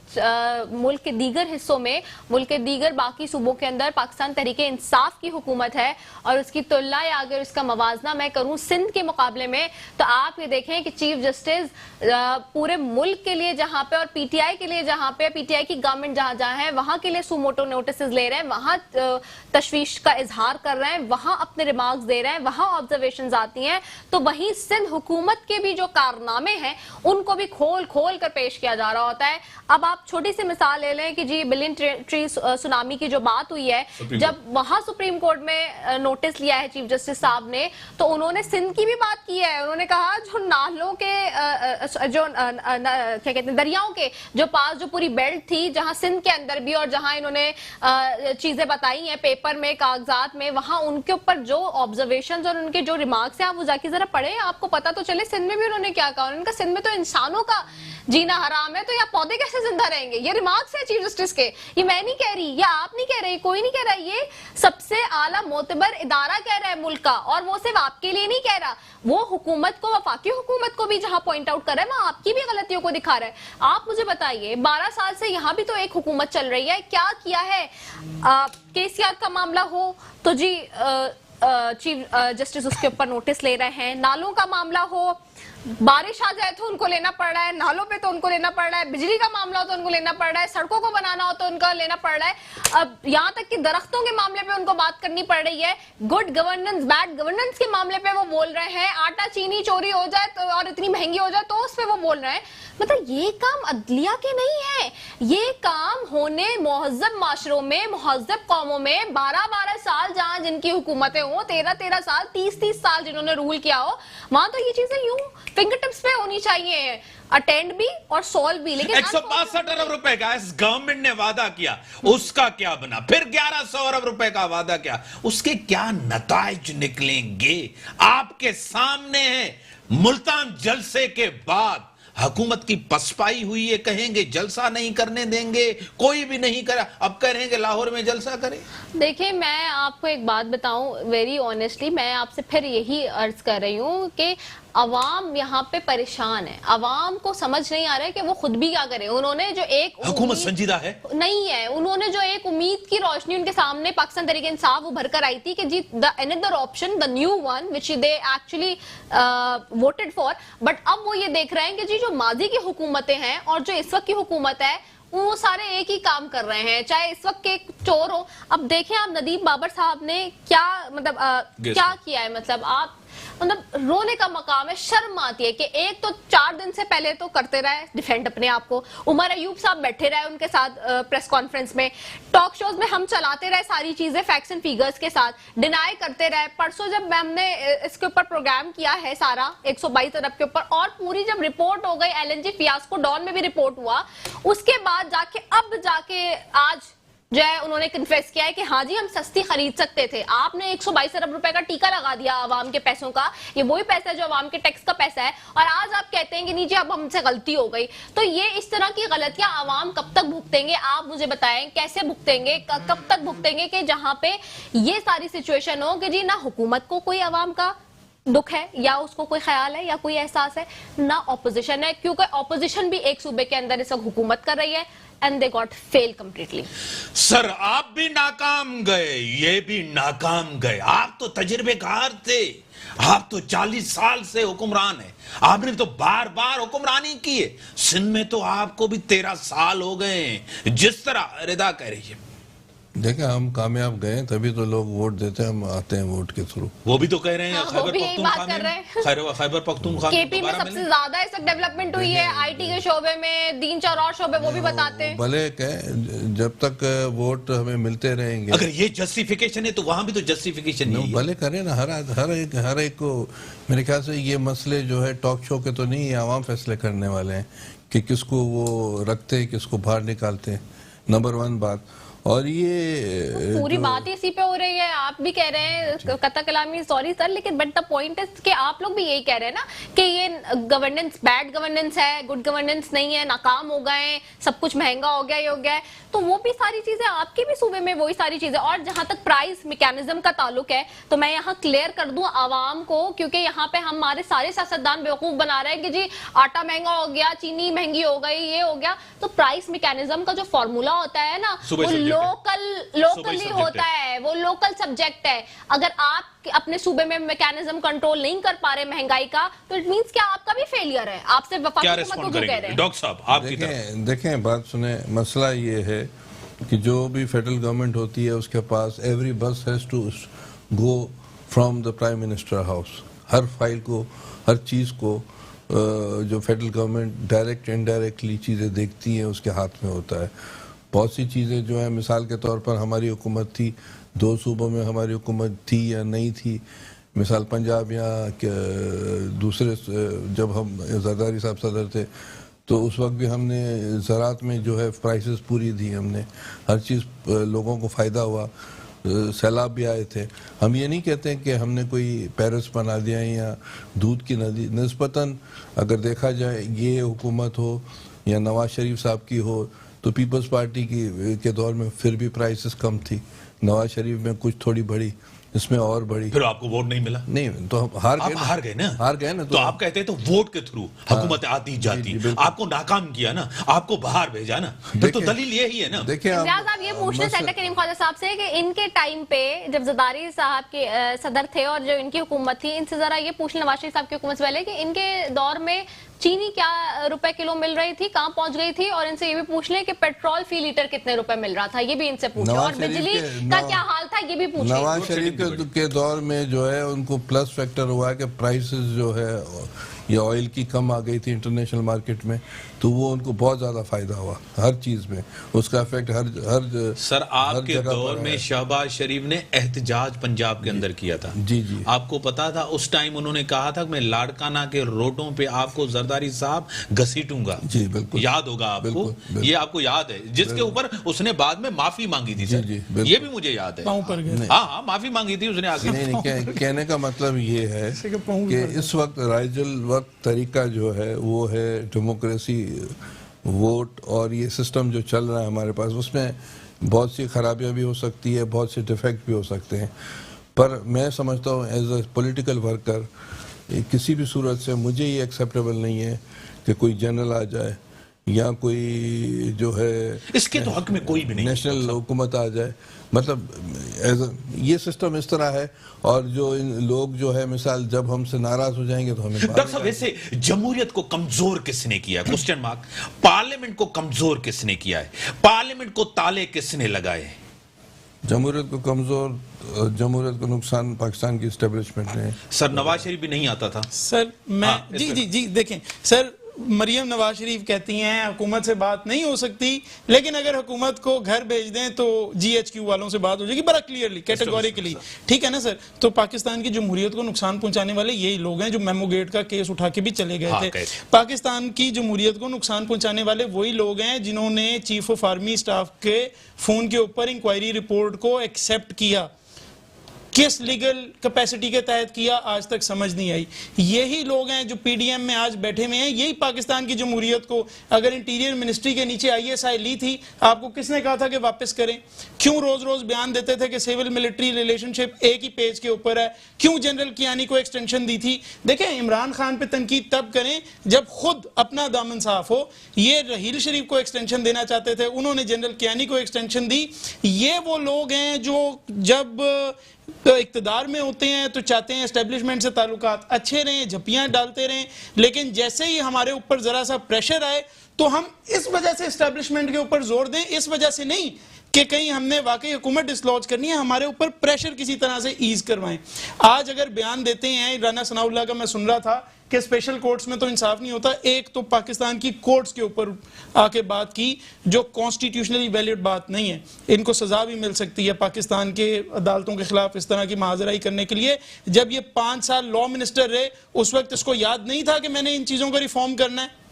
[SPEAKER 4] ملک کے دیگر حصوں میں، ملک کے دیگر باقی صوبوں کے اندر پاکستان تحریک انصاف کی حکومت ہے، اور اس کی تلنا یا اگر اس کا موازنہ میں کروں سندھ کے مقابلے میں، تو آپ یہ دیکھیں کہ چیف جسٹس پورے ملک کے لیے جہاں پہ، اور پی ٹی آئی کے لیے جہاں پہ، پی ٹی آئی کی گورنمنٹ جہاں ہے وہاں کے لیے سوموٹو نوٹسز لے رہے ہیں، وہاں تشویش کا اظہار کر رہے ہیں، وہاں اپنے ریمارکس دے رہے ہیں، وہاں آبزرویشنز آتی ہیں. تو وہیں سندھ حکومت کے بھی جو کارنامے ہیں ان کو بھی کھول کر پیش کیا جا رہا ہوتا ہے. اب آپ چھوٹی سی مثال لے لیں کہ جی بلین ٹری سونامی کی جو بات ہوئی ہے، جب وہاں سپریم کورٹ میں نوٹس لیا ہے چیف جسٹس صاحب نے، تو انہوں نے سندھ کی بھی بات کی ہے. انہوں نے کہا جو نالوں کے جو کیا کہتے ہیں دریاؤں کے جو پاس جو پوری بیلٹ تھی، جہاں سندھ کے اندر بھی، اور جہاں انہوں نے چیزیں بتائی ہیں پیپر میں، کاغذات میں، وہاں ان کے اوپر جو آبزرویشنز اور ان کے جو ریمارکس ہیں آپ وہ جا کے ذرا پڑھیں، آپ کو پتا تو چلے سندھ میں بھی انہوں نے کیا کہا. انہوں نے کہا سندھ میں تو انسانوں کا جینا حرام ہے، تو یا پودے کیسے زندہ رہیں گے. یہ ریمارکس ہے چیف جسٹس کے، یہ میں نہیں کہہ رہی، یا آپ نہیں کہہ رہے، کوئی نہیں کہہ رہا. یہ سب سے اعلیٰ معتبر ادارہ کہہ رہا ہے ملک کا، اور وہ صرف آپ کے لیے نہیں کہہ رہا، وہ حکومت کو، وفاقی حکومت کو بھی جہاں پوائنٹ آؤٹ کر رہا ہے وہاں آپ کی بھی غلطیوں کو دکھا رہا ہے. آپ مجھے بتائیے 12 سال سے یہاں بھی تو ایک حکومت چل رہی ہے، کیا کیا ہے؟ کے سی آر کا معاملہ ہو تو جی چیف جسٹس اس کے اوپر نوٹس لے رہے ہیں. نالوں کا معاملہ ہو، بارش آ جائے تو ان کو لینا پڑ رہا ہے، نالوں پہ تو ان کو لینا پڑ رہا ہے، بجلی کا معاملہ ہو تو ان کو لینا پڑ رہا ہے، سڑکوں کو بنانا ہو تو ان کا لینا پڑ رہا ہے، اب یہاں تک کہ درختوں کے معاملے پہ ان کو بات کرنی پڑ رہی ہے. گڈ گورننس بیڈ گورننس کے معاملے پہ وہ بول رہے ہیں. آٹا چینی چوری ہو جائے تو اور اتنی مہنگی ہو جائے تو اس پہ وہ بول رہے ہیں. مطلب یہ کام عدلیہ کے نہیں ہے، یہ کام ہونے مہذب معاشروں میں، مہذب قوموں میں 12 سال جہاں جن کی حکومتیں ہوں، 13 سال 30 سال جنہوں نے رول کیا ہو، وہاں تو یہ چیزیں یوں فنگر ٹپس پہ ہونی چاہیے، اٹینڈ بھی اور سولو بھی. لیکن
[SPEAKER 1] 162 ارب روپے کا اس گورنمنٹ نے وعدہ کیا، اس کا کیا بنا؟ پھر 1100 ارب روپے کا وعدہ کیا، اس کے کیا نتائج نکلیں گے آپ کے سامنے ہیں. ملتان جلسے کے بعد حکومت کی پسپائی ہوئی ہے، کہیں گے جلسہ نہیں کرنے دیں گے، کوئی بھی نہیں کرا، اب کہہ رہے ہیں کہ لاہور میں جلسہ کریں.
[SPEAKER 4] دیکھیں میں آپ کو ایک بات بتاؤں ویری آنیسٹلی، میں آپ سے پھر یہی عرض کر رہی ہوں کہ عوام یہاں پہ پریشان ہے, عوام کو سمجھ نہیں آ رہا ہے کہ وہ خود بھی کیا کریں. انہوں نے جو ایک
[SPEAKER 1] حکومت سنجیدہ ہے
[SPEAKER 4] نہیں ہے, انہوں نے جو ایک امید کی روشنی ان کے سامنے پاکستان تحریک انصاف ابھر کر آئی تھی کہ جی the another option, the new one which they actually voted for, but اب وہ یہ دیکھ رہے ہیں کہ جی جو ماضی کی حکومتیں ہیں اور جو اس وقت کی حکومت ہے وہ سارے ایک ہی کام کر رہے ہیں, چاہے اس وقت کے چور ہو. اب دیکھیں آپ ندیم بابر صاحب نے کیا مطلب کیا کیا ہے, مطلب آپ مطلب رونے کا مقام ہے, شرم آتی ہے کہ ایک تو 4 دن سے پہلے تو کرتے رہے ڈیفینڈ اپنے آپ کو, عمر ایوب صاحب بیٹھے رہے ان کے ساتھ پریس کانفرنس میں, ٹاک شوز میں ہم چلاتے رہے ساری چیزیں فیکٹس اینڈ فیگرز کے ساتھ, ڈینائی کرتے رہے. پرسوں جب ہم نے اس کے اوپر پروگرام کیا ہے سارا 122 ارب کے اوپر, اور پوری جب رپورٹ ہو گئی LNG فیاسکو ڈان میں بھی رپورٹ ہوا, اس کے بعد جا کے آج جو ہے انہوں نے کنفیس کیا ہے کہ ہاں جی ہم سستی خرید سکتے تھے. آپ نے 122 ارب روپے کا ٹیکہ لگا دیا عوام کے پیسوں کا, یہ وہی پیسہ ہے جو عوام کے ٹیکس کا پیسہ ہے, اور آج آپ کہتے ہیں کہ نیچے اب ہم سے غلطی ہو گئی. تو یہ اس طرح کی غلطیاں عوام کب تک بھگتیں گے, آپ مجھے بتائیں کیسے بھگتیں گے, کب تک بھگتیں گے کہ جہاں پہ یہ ساری سچویشن ہو کہ جی نہ حکومت کو کوئی عوام کا دکھ ہے یا اس کو کوئی خیال ہے یا کوئی احساس ہے, نہ اپوزیشن ہے, کیونکہ اپوزیشن بھی ایک صوبے کے اندر اس وقت حکومت کر رہی ہے and they got failed completely.
[SPEAKER 1] سر آپ بھی ناکام گئے, یہ بھی ناکام گئے, آپ تو تجربے کار تھے, آپ تو 40 سال سے حکمران ہیں, آپ نے تو بار بار حکمرانی کی ہے. سندھ میں تو آپ کو بھی 13 سال ہو گئے ہیں. جس طرح رضا کہہ رہی ہے,
[SPEAKER 2] دیکھیں ہم کامیاب گئے تبھی تو لوگ ووٹ دیتے ہیں, ہم آتے ہیں ووٹ کے تھرو.
[SPEAKER 1] وہ بھی تو کہہ رہے ہیں
[SPEAKER 4] خیبر پختونخوا کے پی میں سب سے زیادہ اس وقت ڈیولپمنٹ ہوئی ہے, آئی ٹی کے شعبے میں 3-4 اور شعبے وہ بھی بتاتے ہیں.
[SPEAKER 2] بھلے کہیں جب تک ووٹ ہمیں ملتے رہیں گے,
[SPEAKER 1] اگر یہ جسٹیفیکیشن ہے تو وہاں بھی تو جسٹیفیکیشن نہیں ہے.
[SPEAKER 2] بھلے کریں نا, ہر ایک کو. میرے خیال سے یہ مسئلے جو ہے ٹاک شو کے تو نہیں, یہ عوام فیصلے کرنے والے ہیں کہ کس کو وہ رکھتے ہیں, کس کو باہر نکالتے ہیں. نمبر 1 بات. اور یہ
[SPEAKER 4] پوری بات اسی پہ ہو رہی ہے. آپ بھی کہہ رہے ہیں قطع کلامی, سوری سر, لیکن بٹ دا پوائنٹ ہے کہ آپ لوگ بھی یہی کہہ رہے ہیں نا کہ یہ گورننس بیڈ گورننس ہے, گڈ گورننس نہیں ہے, ناکام ہو گئے ہیں, سب کچھ مہنگا ہو گیا, یہ ہو گیا ہے. تو وہ بھی ساری چیزیں آپ کے بھی صوبے میں وہی ساری چیزیں. اور جہاں تک پرائز میکینزم کا تعلق ہے تو میں یہاں کلیئر کر دوں عوام کو, کیونکہ یہاں پہ ہمارے سارے سیاستدان بیوقوف بنا رہے ہیں کہ جی آٹا مہنگا ہو گیا, چینی مہنگی ہو گئی, یہ ہو گیا. تو پرائز میکینزم کا جو فارمولا ہوتا ہے نا وہ لوکلی ہوتا ہے, وہ لوکل سبجیکٹ ہے. اگر آپ اپنے صوبے میں میکینزم کنٹرول نہیں کر پا رہے مہنگائی کا تو اٹ مینس کہ آپ کا بھی فیلئر ہے. آپ سے وفاقی حکومت کو کہہ رہے ہیں.
[SPEAKER 1] ڈاکٹر صاحب آپ کی طرف
[SPEAKER 2] دیکھیں بات سنیں. مسئلہ یہ ہے کہ جو بھی فیڈرل گورنمنٹ ہوتی ہے اس کے پاس every bus has to go from the prime minister house. ہر فائل کو, ہر چیز کو جو فیڈرل گورنمنٹ ڈائریکٹ انڈائریکٹلی چیزیں دیکھتی ہیں اس کے ہاتھ میں ہوتا ہے. بہت سی چیزیں جو ہیں, مثال کے طور پر ہماری حکومت تھی, 2 صوبوں میں ہماری حکومت تھی یا نہیں تھی. مثال پنجاب یا دوسرے, جب ہم زرداری صاحب صدر تھے تو اس وقت بھی ہم نے زراعت میں جو ہے پرائسز پوری دی, ہم نے ہر چیز, لوگوں کو فائدہ ہوا, سیلاب بھی آئے تھے. ہم یہ نہیں کہتے ہیں کہ ہم نے کوئی پیرس بنا دیا یا دودھ کی ندی. نسبتاً اگر دیکھا جائے یہ حکومت ہو یا نواز شریف صاحب کی ہو تو پیپلز پارٹی کے دور میں پھر بھی پرائسز کم تھی. نواز شریف میں کچھ تھوڑی بڑھی, اس میں اور بڑی.
[SPEAKER 1] پھر آپ کو ووٹ نہیں ملا؟
[SPEAKER 2] نہیں تو ہار گئے نا.
[SPEAKER 1] تو آپ کہتے ہیں تو ووٹ کے تھرو حکومت آتی جاتی, آپ کو ناکام کیا نا, آپ کو باہر بھیجا نا, پھر تو دلیل یہی ہے نا.
[SPEAKER 2] دیکھیں
[SPEAKER 4] آپ یہ پوچھتے سینٹر کریم خواجہ صاحب سے کہ ان کے ٹائم پہ جب زرداری صاحب کے صدر تھے اور جو ان کی حکومت تھی, ان سے ذرا یہ پوچھ لیں نواز شریف صاحب کی حکومت سے پہلے کہ ان کے دور میں چینی کیا روپے کلو مل رہی تھی, کہاں پہنچ گئی تھی, اور ان سے یہ بھی پوچھ لیں کہ پیٹرول فی لیٹر کتنے روپے مل رہا تھا, یہ بھی ان سے پوچھیں, اور بجلی کا کیا حال تھا یہ بھی پوچھیں.
[SPEAKER 2] نواز شریف کے دور میں جو ہے ان کو پلس فیکٹر ہوا کہ پرائسز جو ہے یا آئل کی کم آ گئی تھی انٹرنیشنل مارکیٹ میں, تو وہ ان کو بہت زیادہ فائدہ ہوا ہر چیز میں. اس کا افیکٹ ہر
[SPEAKER 1] سر آپ کے دور میں شہباز شریف نے احتجاج پنجاب کے اندر کیا تھا.
[SPEAKER 2] جی
[SPEAKER 1] آپ کو پتا تھا اس ٹائم انہوں نے کہا تھا کہ میں لاڑکانہ کے روڈوں پہ آپ کو زرداری صاحب گھسیٹوں گا.
[SPEAKER 2] جی بالکل
[SPEAKER 1] یاد ہوگا آپ کو, یہ آپ کو یاد ہے, جس کے اوپر اس نے بعد میں معافی مانگی تھی. سر یہ بھی مجھے یاد ہے, ہاں معافی مانگی تھی اس نے آگے.
[SPEAKER 2] نہیں, کہنے کا مطلب یہ ہے کہ اس وقت رائج الوقت طریقہ جو ہے وہ ہے ڈیموکریسی, ووٹ, اور یہ سسٹم جو چل رہا ہے ہمارے پاس, اس میں بہت سی خرابیاں بھی ہو سکتی ہے, بہت سے ڈیفیکٹ بھی ہو سکتے ہیں. پر میں سمجھتا ہوں ایز اے پولیٹیکل ورکر کسی بھی صورت سے مجھے یہ ایکسیپٹیبل نہیں ہے کہ کوئی جنرل آ جائے یا کوئی جو ہے
[SPEAKER 1] اس کے تو حق میں کوئی بھی نہیں.
[SPEAKER 2] نیشنل حکومت آ جائے. مطلب یہ سسٹم اس طرح ہے. اور جو لوگ جو ہے مثال جب ہم سے ناراض ہو جائیں گے تو ہمیں
[SPEAKER 1] ڈاکٹر صاحب ویسے جمہوریت کو کمزور کس نے کیا ہے؟ Question mark. پارلیمنٹ کو کمزور کس نے کیا ہے؟ پارلیمنٹ کو تالے کس نے لگائے؟
[SPEAKER 2] جمہوریت کو کمزور, جمہوریت کو نقصان پاکستان کی اسٹیبلشمنٹ نے.
[SPEAKER 1] سر نواز شریف بھی نہیں آتا تھا.
[SPEAKER 3] سر میں جی دیکھیں سر, مریم نواز شریف کہتی ہیں حکومت سے بات نہیں ہو سکتی, لیکن اگر حکومت کو گھر بھیج دیں تو جی ایچ کیو والوں سے بات ہو جائے گی بڑا کلیئرلی کیٹیگوریکلی. ٹھیک ہے نا سر؟ تو پاکستان کی جمہوریت کو نقصان پہنچانے والے یہی لوگ ہیں جو میمو گیٹ کا کیس اٹھا کے بھی چلے گئے تھے. پاکستان کی جمہوریت کو نقصان پہنچانے والے وہی لوگ ہیں جنہوں نے چیف آف آرمی سٹاف کے فون کے اوپر انکوائری رپورٹ کو ایکسیپٹ کیا. کس لیگل کیپیسٹی کے تحت کیا آج تک سمجھ نہیں آئی. یہی لوگ ہیں جو پی ڈی ایم میں آج بیٹھے ہوئے ہیں. یہی پاکستان کی جمہوریت کو اگر انٹیریئر منسٹری کے نیچے آئی ایس آئی لی تھی, آپ کو کس نے کہا تھا کہ واپس کریں؟ کیوں روز روز بیان دیتے تھے کہ سیول ملٹری ریلیشن شپ ایک ہی پیج کے اوپر ہے؟ کیوں جنرل کیانی کو ایکسٹینشن دی تھی؟ دیکھیں عمران خان پہ تنقید تب کریں جب خود اپنا دامن صاف ہو. یہ رحیل شریف کو ایکسٹینشن دینا چاہتے تھے, انہوں نے جنرل کیانی کو ایکسٹینشن دی. یہ وہ لوگ ہیں جو جب اقتدار میں ہوتے ہیں تو چاہتے ہیں اسٹیبلشمنٹ سے تعلقات اچھے رہیں, جھپیاں ڈالتے رہیں, لیکن جیسے ہی ہمارے اوپر ذرا سا پریشر آئے تو ہم اس وجہ سے اسٹیبلشمنٹ کے اوپر زور دیں, اس وجہ سے نہیں کہ کہیں ہم نے واقعی حکومت ڈسلوج کرنی ہے, ہمارے اوپر پریشر کسی طرح سے ایز کروائیں. آج اگر بیان دیتے ہیں رانا ثناء اللہ کا, میں سن رہا تھا کہ اسپیشل کورٹس میں تو انصاف نہیں ہوتا. ایک تو پاکستان کی کورٹس کے اوپر آ کے بات کی جو کانسٹیٹیوشنلی ویلڈ بات نہیں ہے. ان کو سزا بھی مل سکتی ہے پاکستان کے عدالتوں کے خلاف اس طرح کی معاذرائی کرنے کے لیے. جب یہ 5 سال لا منسٹر رہے اس وقت اس کو یاد نہیں تھا کہ میں نے ان چیزوں کو ریفارم کرنا ہے.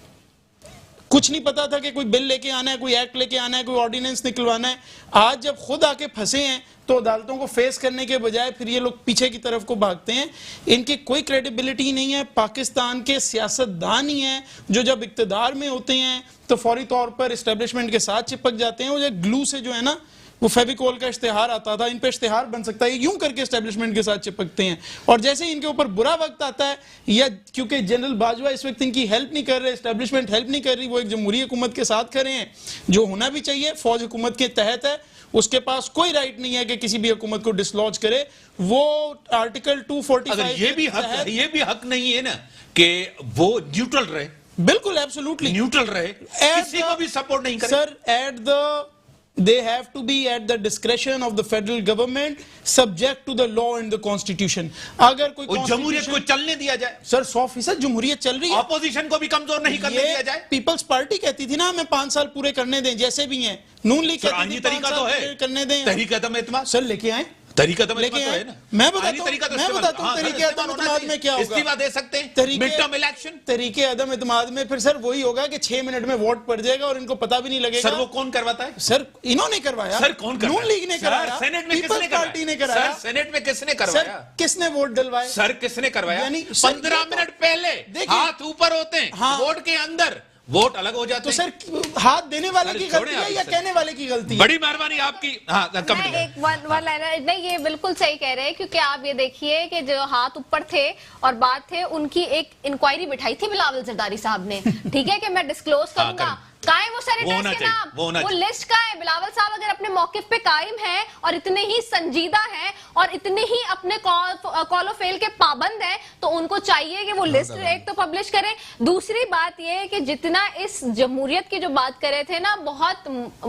[SPEAKER 3] کچھ نہیں پتا تھا کہ کوئی بل لے کے آنا ہے, کوئی ایکٹ لے کے آنا ہے, کوئی آرڈیننس نکلوانا ہے. آج جب خود آ کے پھنسے ہیں تو عدالتوں کو فیس کرنے کے بجائے پھر یہ لوگ پیچھے کی طرف کو بھاگتے ہیں. ان کی کوئی کریڈیبلٹی نہیں ہے. پاکستان کے سیاستدان ہی ہیں جو جب اقتدار میں ہوتے ہیں تو فوری طور پر اسٹیبلشمنٹ کے ساتھ چپک جاتے ہیں. وہ گلو سے جو ہے نا, وہ فیویکول کا اشتہار آتا تھا, ان پہ اشتہار بن سکتا ہے, یوں کر کے اسٹیبلشمنٹ کے ساتھ چپکتے ہیں. اور جیسے ان کے اوپر برا وقت آتا ہے, یا کیونکہ جنرل باجوہ اس وقت ان کی ہیلپ نہیں کر رہے, اسٹیبلشمنٹ ہیلپ نہیں کر رہی, وہ ایک جمہوری حکومت کے ساتھ کھڑے ہیں جو ہونا بھی چاہیے, فوج حکومت کے تحت ہے, اس کے پاس کوئی رائٹ نہیں ہے کہ کسی بھی حکومت کو ڈسلوج کرے. وہ آرٹیکل 245
[SPEAKER 1] یہ بھی حق نہیں ہے نا کہ وہ نیوٹرل رہے.
[SPEAKER 3] بالکل ایبسولوٹلی
[SPEAKER 1] نیوٹرل رہے, کسی کو بھی سپورٹ نہیں کرے.
[SPEAKER 3] سر they have to be at the discretion of the federal government subject to the law and the constitution. اگر کوئی
[SPEAKER 1] جمہوریت کو چلنے دیا جائے.
[SPEAKER 3] سر 100% جمہوریت چل رہی ہے.
[SPEAKER 1] اپوزیشن کو بھی کمزور نہیں کرنے دیا جائے.
[SPEAKER 3] پیپلز پارٹی کہتی تھی نا ہمیں 5 سال پورے کرنے دیں جیسے بھی ہیں. نون لیگ کہتی تھی 5 سال پورے کرنے دیں.
[SPEAKER 1] تحریک عدم اعتماد
[SPEAKER 3] سر لے کے آئیں.
[SPEAKER 1] طریقہ عدم اعتماد تو ہے نا.
[SPEAKER 3] میں بتاتا ہوں طریقہ عدم اعتماد میں کیا ہوگا.
[SPEAKER 1] استعفا دے سکتے ہیں مڈ ٹرم الیکشن.
[SPEAKER 3] طریقہ عدم اعتماد میں پھر سر وہی ہوگا کہ 6 منٹ میں ووٹ پڑ جائے گا اور ان کو پتہ بھی نہیں لگے گا.
[SPEAKER 1] سر وہ کون کرواتا ہے؟
[SPEAKER 3] سر انہوں نے کروایا.
[SPEAKER 1] سر کون کروایا؟
[SPEAKER 3] نون لیگ نے کرایا.
[SPEAKER 1] سینٹ میں کس نے
[SPEAKER 3] پارٹی نے کرایا.
[SPEAKER 1] سر سینٹ میں کس نے کروایا؟
[SPEAKER 3] سر کس نے ووٹ ڈلوائے؟
[SPEAKER 1] سر کس نے کروایا؟
[SPEAKER 3] یعنی
[SPEAKER 1] 15 منٹ پہلے ہاتھ اوپر ہوتے ہیں, ووٹ کے اندر ووٹ الگ ہو جاتے ہیں.
[SPEAKER 3] تو سر ہاتھ دینے والے کی غلطی ہے یا کہنے والے کی غلطی ہے؟
[SPEAKER 1] بڑی مہربانی آپ کی. ہاں
[SPEAKER 4] ایک ون لائنر نہیں, یہ بالکل صحیح کہہ رہے ہیں کیونکہ آپ یہ دیکھیے کہ جو ہاتھ اوپر تھے اور بات تھے, ان کی ایک انکوائری بٹھائی تھی بلاول زرداری صاحب نے, ٹھیک ہے, کہ میں ڈسکلوز کروں گا. کہاں ہے وہ سینیٹرز کے نام, وہ لسٹ کا ہے. بلاول صاحب اگر اپنے موقف پہ قائم ہیں اور اتنے ہی سنجیدہ ہیں اور اتنے ہی اپنے کال و فیل کے پابند ہیں تو ان کو چاہیے کہ وہ لسٹ ایک تو پبلش کریں. دوسری بات یہ ہے کہ جتنا اس جمہوریت کی جو بات کرے تھے نا, بہت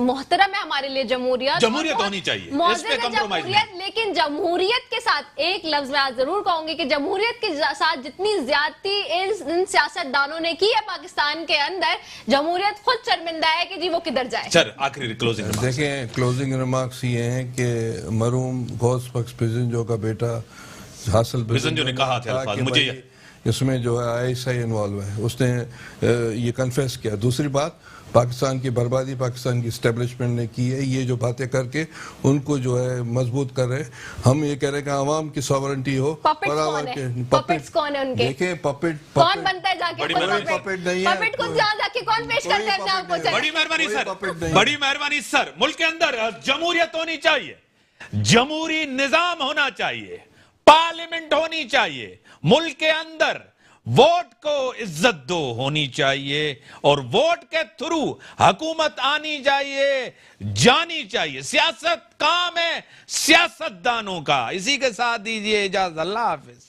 [SPEAKER 4] محترم ہے ہمارے لیے جمہوریت
[SPEAKER 1] ہونی چاہیے, اس پہ کمپرومائز نہیں.
[SPEAKER 4] لیکن جمہوریت کے ساتھ ایک لفظ میں ضرور کہوں گی کہ جمہوریت کے ساتھ جتنی زیادتی ان سیاست دانوں نے کی ہے پاکستان کے اندر, جمہوریت خود شرمندہ ہے کہ جی وہ کدھر جائے.
[SPEAKER 1] سر آخری کلوزنگ ریمارکس.
[SPEAKER 2] دیکھیں کلوزنگ ریمارکس یہ ہیں کہ مرحوم غوث بخش پزنجو کا بیٹا حاصل
[SPEAKER 1] پزنجو نے کہا تھا الفاظ مجھے
[SPEAKER 2] اس میں جو ہے آئی ایس آئی انوالو ہے, اس نے یہ کنفیس کیا. دوسری بات, پاکستان کی بربادی پاکستان کی اسٹیبلشمنٹ نے کی ہے. یہ جو باتیں کر کے ان کو جو ہے مضبوط کر رہے ہیں. ہم یہ کہہ رہے ہیں کہ عوام کی سوورنٹی ہو.
[SPEAKER 4] پپٹس کون ہے ان کے؟
[SPEAKER 2] دیکھیں پپٹ
[SPEAKER 4] کون بنتا ہے جا کے
[SPEAKER 2] پپٹ نہیں ہے.
[SPEAKER 4] پپٹ کو جا کے کون پیش کرتا ہے اپنے آپ کو؟
[SPEAKER 1] بڑی مہربانی سر, بڑی مہربانی سر. ملک کے اندر جمہوریت ہونی چاہیے, جمہوری نظام ہونا چاہیے, پارلیمنٹ ہونی چاہیے, ملک کے اندر ووٹ کو عزت دو ہونی چاہیے اور ووٹ کے تھرو حکومت آنی چاہیے، جانی چاہیے. سیاست کام ہے سیاست دانوں کا. اسی کے ساتھ دیجیے اجازت. اللہ حافظ.